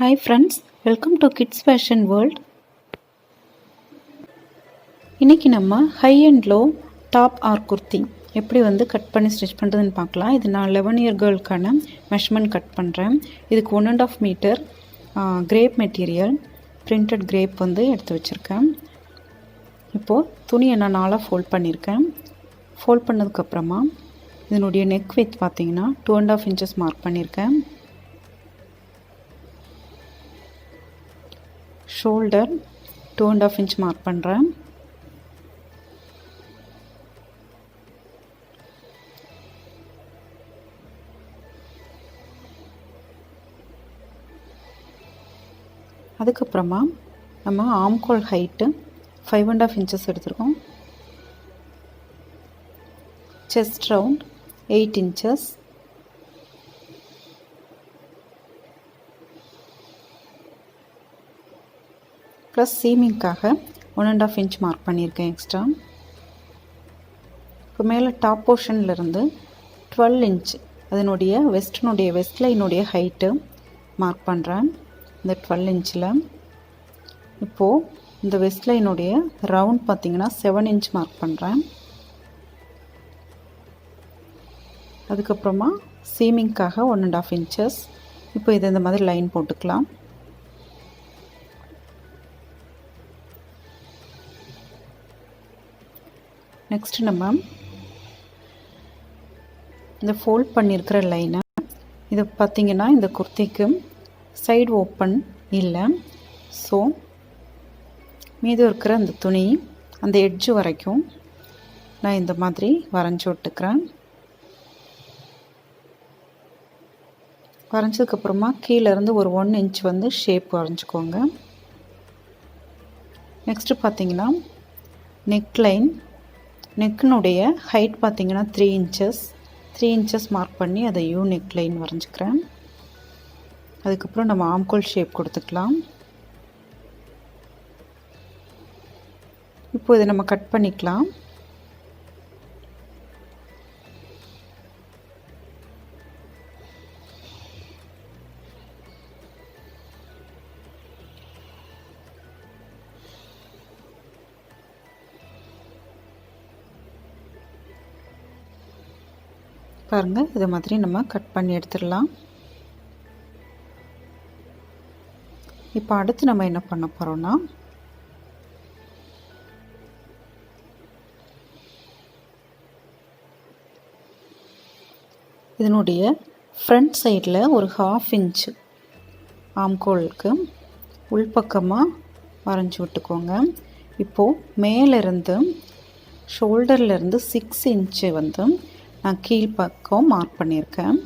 Hi friends, welcome to Kids Fashion World. இன்னைக்கு நம்ம high and low top or kurti எப்படி cut பண்ணி stitch பண்ணுறதுன்னு பார்க்கலாம். இது நான் 11 இயர் கேர்ளுக்கான மெஷர்மெண்ட் கட் பண்ணுறேன். இதுக்கு 1.5 metre crepe material printed crepe எடுத்து வச்சுருக்கேன். இப்போது துணியை நான் 4 ஃபோல்ட் பண்ணியிருக்கேன். ஃபோல்ட் பண்ணதுக்கப்புறமா இதனுடைய நெக் வித் பார்த்திங்கன்னா 2.5 inches மார்க் பண்ணியிருக்கேன். ஷோல்டர் 2.5 inch மார்க் பண்ணுறேன். அதுக்கப்புறமா நம்ம ஆம்கோல் ஹைட்டு 5.5 inches எடுத்துருக்கோம். Chest round 8 inches. ப்ளஸ் சீமிங்காக 1.5 inch மார்க் பண்ணியிருக்கேன் எக்ஸ்ட்ரா. இப்போ மேலே டாப் போர்ஷன்லேருந்து 12 inch அதனுடைய வெஸ்ட் லைனுடைய ஹைட்டு மார்க் பண்ணுறேன். இந்த 12 inchல இப்போது இந்த வெஸ்ட் லைனுடைய ரவுண்ட் பார்த்திங்கன்னா 7 inch மார்க் பண்ணுறேன். அதுக்கப்புறமா சீமிங்காக 1.5 inches. இப்போ இது இந்த மாதிரி லைன் போட்டுக்கலாம். நெக்ஸ்ட் நம்ம இந்த ஃபோல்ட் பண்ணியிருக்கிற லைனை இது பார்த்திங்கன்னா இந்த குர்த்திக்கு சைடு ஓப்பன் இல்லை. ஸோ மீது இருக்கிற அந்த துணி அந்த எட்ஜு வரைக்கும் நான் இந்த மாதிரி வரைஞ்சி விட்டுக்கிறேன். வரைஞ்சதுக்கப்புறமா கீழேருந்து ஒரு 1 inch ஷேப் வரைஞ்சிக்கோங்க. நெக்ஸ்ட்டு பார்த்திங்கன்னா நெக்கினுடைய ஹைட் பார்த்திங்கன்னா 3 inches மார்க் பண்ணி அதை நெக் லைன் வரைஞ்சிக்கிறேன். அதுக்கப்புறம் நம்ம ஆம்கோல் ஷேப் கொடுத்துக்கலாம். இப்போ இதை நம்ம கட் பண்ணிக்கலாம். பாருங்கள், இதை மாதிரி நம்ம கட் பண்ணி எடுத்துடலாம். இப்போ அடுத்து நம்ம என்ன பண்ண போகிறோம்னா இதனுடைய ஃப்ரண்ட் சைடில் ஒரு 1/2 inch ஆம்கோலுக்கு உள்பக்கமாக வரைஞ்சி விட்டுக்கோங்க. இப்போது மேலேருந்து ஷோல்டர்லேருந்து 6 inch நான் கீழ்ப்பக்கம் மார்க் பண்ணியிருக்கேன்.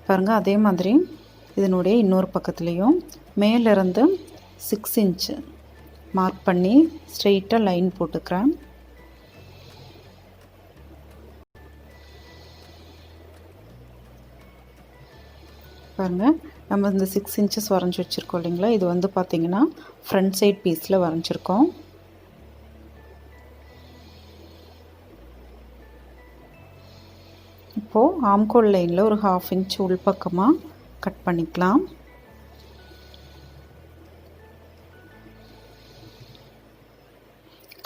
பாருங்கள், அதே மாதிரி இதனுடைய இன்னொரு பக்கத்துலேயும் மேலேருந்து 6 inch மார்க் பண்ணி ஸ்ட்ரெயிட்டாக லைன் போட்டுக்கிறேன். பாருங்கள், நம்ம இந்த 6 inches வரைஞ்சி வச்சுருக்கோம் இல்லைங்களா, இது பார்த்திங்கன்னா ஃப்ரண்ட் சைட் பீஸில் வரைஞ்சிருக்கோம். இப்போது ஆம்கோல் லைனில் ஒரு 1/2 inch உள்பக்கமாக கட் பண்ணிக்கலாம்.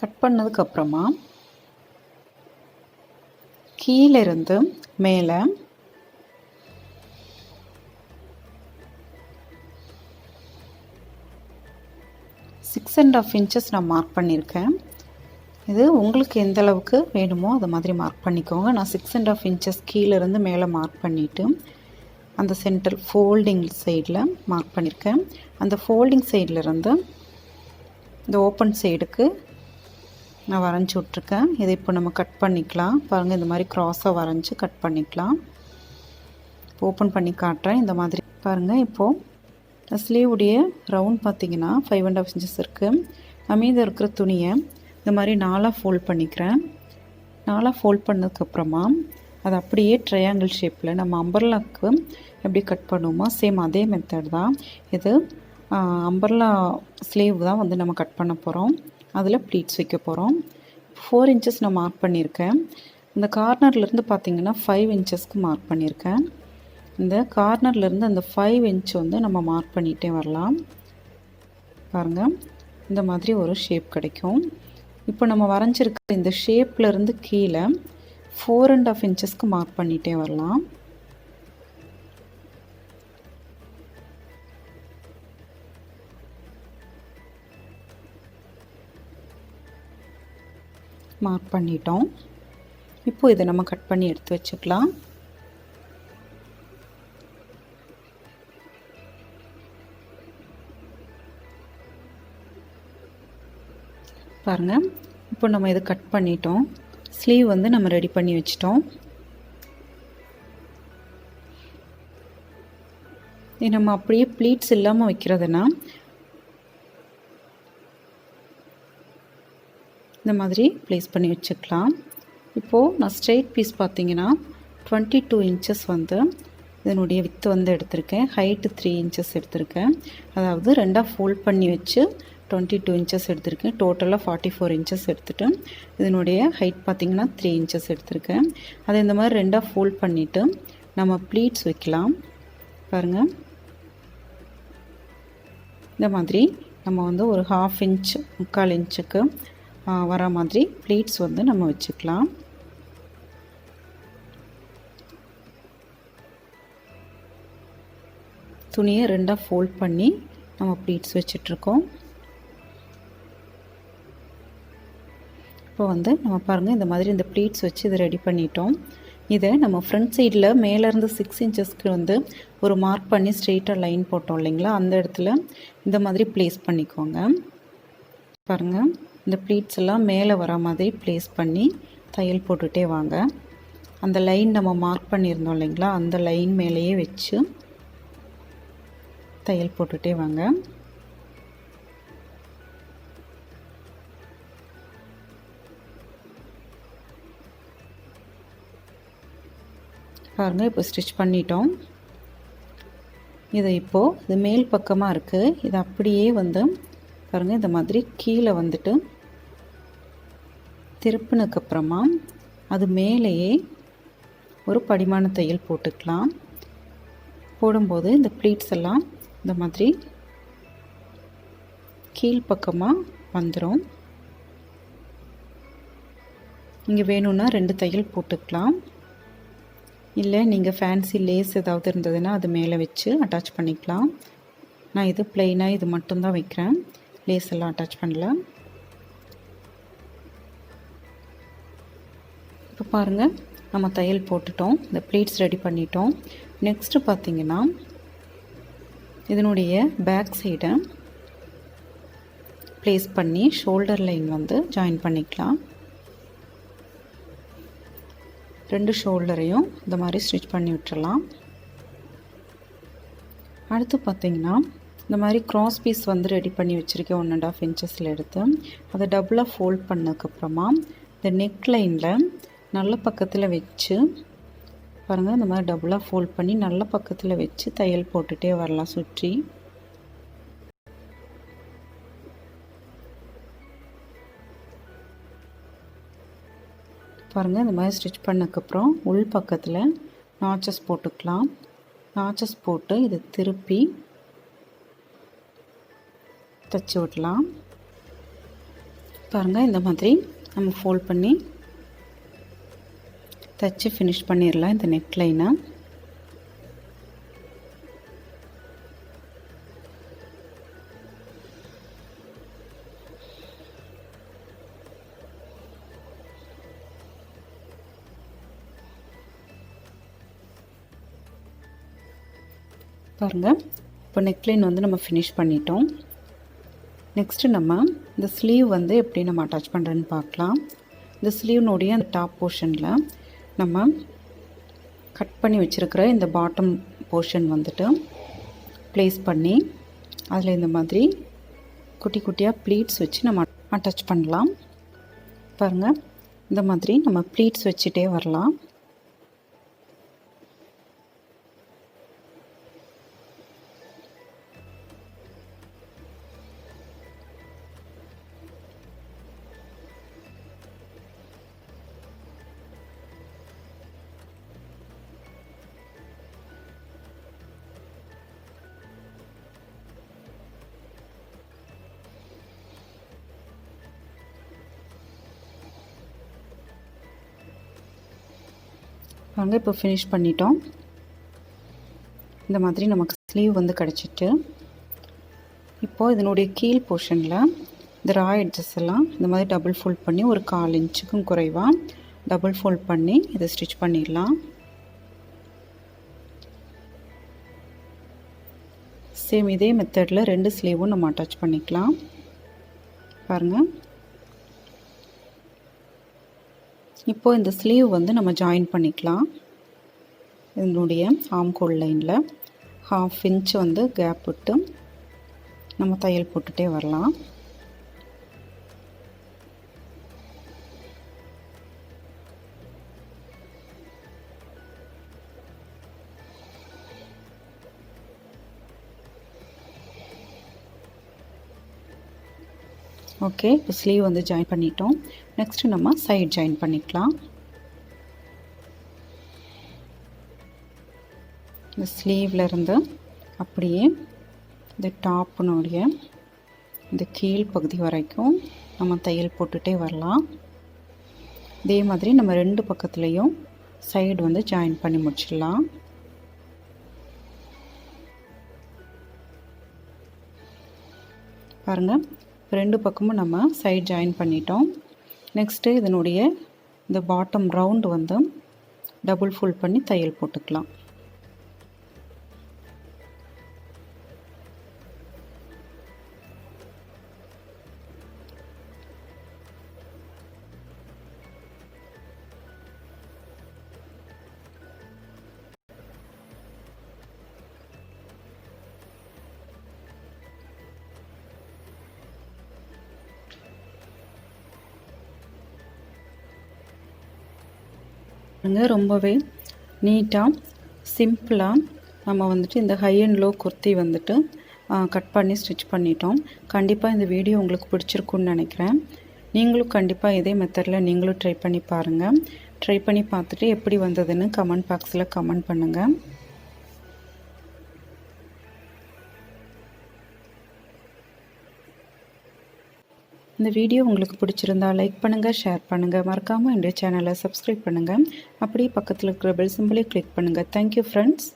கட் பண்ணதுக்கப்புறமா கீழிருந்து மேலே 6.5 inches நான் மார்க் பண்ணியிருக்கேன். இது உங்களுக்கு எந்த அளவுக்கு வேணுமோ அது மாதிரி மார்க் பண்ணிக்கோங்க. நான் 6.5 inches கீழிருந்து மேலே மார்க் பண்ணிவிட்டு அந்த சென்டர் ஃபோல்டிங் சைடில் மார்க் பண்ணியிருக்கேன். அந்த ஃபோல்டிங் சைட்லேருந்து இந்த ஓப்பன் சைடுக்கு நான் வரைஞ்சி விட்ருக்கேன். இதை இப்போ நம்ம கட் பண்ணிக்கலாம். பாருங்கள், இந்த மாதிரி க்ராஸாக வரைஞ்சி கட் பண்ணிக்கலாம். ஓப்பன் பண்ணி காட்டுறேன். இந்த மாதிரி பாருங்கள், இப்போது ஸ்லீவுடைய ரவுண்ட் பார்த்திங்கன்னா 5.5 inches இருக்குது. நான் மீது இருக்கிற துணியை இந்த மாதிரி 4 ஃபோல்ட் பண்ணிக்கிறேன். 4 ஃபோல்ட் பண்ணதுக்கப்புறமா அது அப்படியே ட்ரையாங்கிள் ஷேப்பில் நம்ம அம்பர்லாக்கு எப்படி கட் பண்ணுவோமோ சேம் அதே மெத்தட் தான் இது. அம்பர்லா ஸ்லீவ் தான் நம்ம கட் பண்ண போகிறோம். அதில் ப்ளீட்ஸ் வைக்க போகிறோம். 4 inches நான் மார்க் பண்ணியிருக்கேன். இந்த கார்னர்லேருந்து பார்த்திங்கன்னா 5 inchesக்கு மார்க் பண்ணியிருக்கேன். இந்த கார்னர்லேருந்து அந்த 5 இன்ச் வந்து நம்ம மார்க் பண்ணிகிட்டே வரலாம். பாருங்கள், இந்த மாதிரி ஒரு ஷேப் கிடைக்கும். இப்போ நம்ம வரைஞ்சிருக்க இந்த ஷேப்லேருந்து கீழே 4.5 இன்ச்சஸ்க்கு மார்க் பண்ணிகிட்டே வரலாம். மார்க் பண்ணிட்டோம். இப்போ இதை நம்ம கட் பண்ணி எடுத்து வச்சுக்கலாம். பாருங்கள், இப்போ நம்ம இதை கட் பண்ணிட்டோம். ஸ்லீவ் வந்து நம்ம ரெடி பண்ணி வச்சிட்டோம். இது நம்ம அப்படியே ப்ளீட்ஸ் இல்லாமல் வைக்கிறதுனா இந்த மாதிரி ப்ளேஸ் பண்ணி வச்சுக்கலாம். இப்போது நான் ஸ்ட்ரெயிட் பீஸ் பார்த்தீங்கன்னா 22 இன்ச்சஸ் வந்து இதனுடைய வித்து வந்து எடுத்திருக்கேன். ஹைட்டு 3 இன்ச்சஸ் எடுத்திருக்கேன். அதாவது ரெண்டாக ஃபோல்ட் பண்ணி வச்சு 22 இன்ச்சஸ் எடுத்திருக்கேன். டோட்டலாக 44 இன்ச்சஸ் எடுத்துகிட்டு இதனுடைய ஹைட் பார்த்திங்கன்னா 3 இன்ச்சஸ் எடுத்திருக்கேன். அதை இந்த மாதிரி ரெண்டாக ஃபோல்ட் பண்ணிவிட்டு நம்ம ப்ளீட்ஸ் வைக்கலாம். பாருங்கள், இந்த மாதிரி நம்ம வந்து ஒரு 1/2 இன்ச் 3/4 இன்ச்சுக்கு வர மாதிரி ப்ளீட்ஸ் வந்து நம்ம வச்சுக்கலாம். துணியை ரெண்டாக ஃபோல்ட் பண்ணி நம்ம ப்ளீட்ஸ் வச்சிட்ருக்கோம். இப்போ வந்து நம்ம பாருங்கள், இந்த மாதிரி இந்த ப்ளீட்ஸ் வச்சு இதை ரெடி பண்ணிட்டோம். இதை நம்ம ஃப்ரண்ட் சைடில் மேலேருந்து 6 இன்ச்சஸ்க்கு வந்து ஒரு மார்க் பண்ணி ஸ்ட்ரெயிட்டாக லைன் போட்டோம் இல்லைங்களா, அந்த இடத்துல இந்த மாதிரி ப்ளேஸ் பண்ணிக்கோங்க. பாருங்கள், இந்த ப்ளீட்ஸ் எல்லாம் மேலே வர மாதிரி ப்ளேஸ் பண்ணி தையல் போட்டுகிட்டே வாங்க. அந்த லைன் நம்ம மார்க் பண்ணியிருந்தோம் இல்லைங்களா, அந்த லைன் மேலேயே வச்சு தையல் போட்டுகிட்டே வாங்க. பாருங்கள், இப்போ ஸ்டிச் பண்ணிட்டோம். இதை இப்போது இது மேல் பக்கமாக இருக்குது, இது அப்படியே வந்து பாருங்கள் இந்த மாதிரி கீழே வந்துட்டு திருப்பினதுக்கப்புறமா அது மேலேயே ஒரு படிமான தையல் போட்டுக்கலாம். போடும்போது இந்த ப்ளீட்ஸ் எல்லாம் இந்த மாதிரி கீழ்ப்பக்கமாக வந்துடும். இங்கே வேணும்னா 2 தையல் போட்டுக்கலாம். இல்லை நீங்கள் ஃபேன்சி லேஸ் ஏதாவது இருந்ததுன்னா அது மேலே வச்சு அட்டாச் பண்ணிக்கலாம். நான் இது ப்ளெயினாக இது மட்டும்தான் வைக்கிறேன், லேஸ் எல்லாம் அட்டாச் பண்ணல. இப்போ பாருங்கள், நம்ம தையல் போட்டுட்டோம், இந்த ப்ளீட்ஸ் ரெடி பண்ணிட்டோம். நெக்ஸ்ட்டு பார்த்திங்கன்னா இதனுடைய பேக் சைடை ப்ளேஸ் பண்ணி ஷோல்டர் லைன் வந்து ஜாயின் பண்ணிக்கலாம். 2 ஷோல்டரையும் இந்த மாதிரி ஸ்டிச் பண்ணி விட்டுறலாம். அடுத்து பார்த்திங்கன்னா இந்த மாதிரி க்ராஸ் பீஸ் வந்து ரெடி பண்ணி வச்சுருக்கேன் 1.5 இன்ச்சஸில் எடுத்து அதை டபுளாக ஃபோல்ட் பண்ணதுக்கப்புறமா இந்த நெக் லைனில் நல்ல பக்கத்தில் வச்சு பாருங்கள், இந்த மாதிரி டபுளாக ஃபோல்ட் பண்ணி நல்ல பக்கத்தில் வச்சு தையல் போட்டுகிட்டே வரலாம் சுற்றி. பாருங்கள், இந்த மாதிரி ஸ்டிச் பண்ணதுக்கப்புறம் உள் பக்கத்தில் நாச்சஸ் போட்டுக்கலாம். நாச்சஸ் போட்டு இதை திருப்பி தைச்சி விடலாம். பாருங்கள், இந்த மாதிரி நம்ம ஃபோல்ட் பண்ணி தைச்சி ஃபினிஷ் பண்ணிடலாம் இந்த நெக் லைனை. பாருங்கள், இப்போ நெக்லைன் வந்து நம்ம ஃபினிஷ் பண்ணிட்டோம். நெக்ஸ்ட்டு நம்ம இந்த ஸ்லீவ் வந்து எப்படி நம்ம அட்டாச் பண்ணுறேன்னு பார்க்கலாம். இந்த ஸ்லீவ்னுடைய அந்த டாப் போர்ஷனில் நம்ம கட் பண்ணி வச்சுருக்கிற இந்த பாட்டம் போர்ஷன் வந்துட்டு ப்ளேஸ் பண்ணி அதில் இந்த மாதிரி குட்டி குட்டியாக ப்ளீட்ஸ் வச்சு நம்ம அட்டாச் பண்ணலாம். பாருங்கள், இந்த மாதிரி நம்ம ப்ளீட்ஸ் வச்சுட்டே வரலாம். பாருங்க இப்போ ஃபினிஷ் பண்ணிட்டோம். இந்த மாதிரி நமக்கு ஸ்லீவ் வந்து கிடச்சிட்டு, இப்போது இதனுடைய கீழ் போர்ஷனில் இந்த ரா எட்ஜஸ் எல்லாம் இந்த மாதிரி டபுள் ஃபோல்ட் பண்ணி ஒரு 1/4 இன்ச்சுக்கும் குறைவாக டபுள் ஃபோல்ட் பண்ணி இதை ஸ்டிச் பண்ணிடலாம். சேம் இதே மெத்தடில் 2 ஸ்லீவும் நம்ம அட்டாச் பண்ணிக்கலாம். பாருங்கள், இப்போது இந்த ஸ்லீவ் வந்து நம்ம ஜாயின் பண்ணிக்கலாம். இதனுடைய ஆம்கோல் லைனில் 1/2 இன்ச் வந்து கேப் விட்டு நம்ம தையல் போட்டுகிட்டே வரலாம். ஓகே, இப்போ ஸ்லீவ் வந்து ஜாயின் பண்ணிட்டோம். நெக்ஸ்ட்டு நம்ம சைட் ஜாயின் பண்ணிக்கலாம். இந்த ஸ்லீவ்லேருந்து அப்படியே இந்த டாப்புனுடைய இந்த கீழ் பகுதி வரைக்கும் நம்ம தையல் போட்டுகிட்டே வரலாம். இதே மாதிரி நம்ம 2 பக்கத்துலேயும் சைடு வந்து ஜாயின் பண்ணி முடிச்சிடலாம். பாருங்கள், 2 பக்கமும் நம்ம சைடு ஜாயின் பண்ணிட்டோம். நெக்ஸ்ட்டு இதனுடைய இந்த பாட்டம் ரவுண்டு வந்து டபுள் ஃபோல்ட் பண்ணி தையல் போட்டுக்கலாம். ரொம்பவே நீட்டாக சிம்பிளாக நம்ம வந்துட்டு இந்த ஹை அண்ட் லோ குர்த்தி வந்துட்டு கட் பண்ணி ஸ்டிச் பண்ணிட்டோம். கண்டிப்பாக இந்த வீடியோ உங்களுக்கு பிடிச்சிருக்குன்னு நினைக்கிறேன். நீங்களும் கண்டிப்பாக இதே மெத்தடில் நீங்களும் ட்ரை பண்ணி பாருங்கள். ட்ரை பண்ணி பார்த்துட்டு எப்படி வந்ததுன்னு கமெண்ட் பாக்ஸில் கமெண்ட் பண்ணுங்கள். இந்த வீடியோ உங்களுக்கு பிடிச்சிருந்தா லைக் பண்ணுங்கள், ஷேர் பண்ணுங்கள், மறக்காமல் என்னுடைய சேனலை சப்ஸ்கிரைப் பண்ணுங்கள். அப்படியே பக்கத்தில் இருக்கிற பெல் சிம்பலை கிளிக் பண்ணுங்கள். Thank you friends.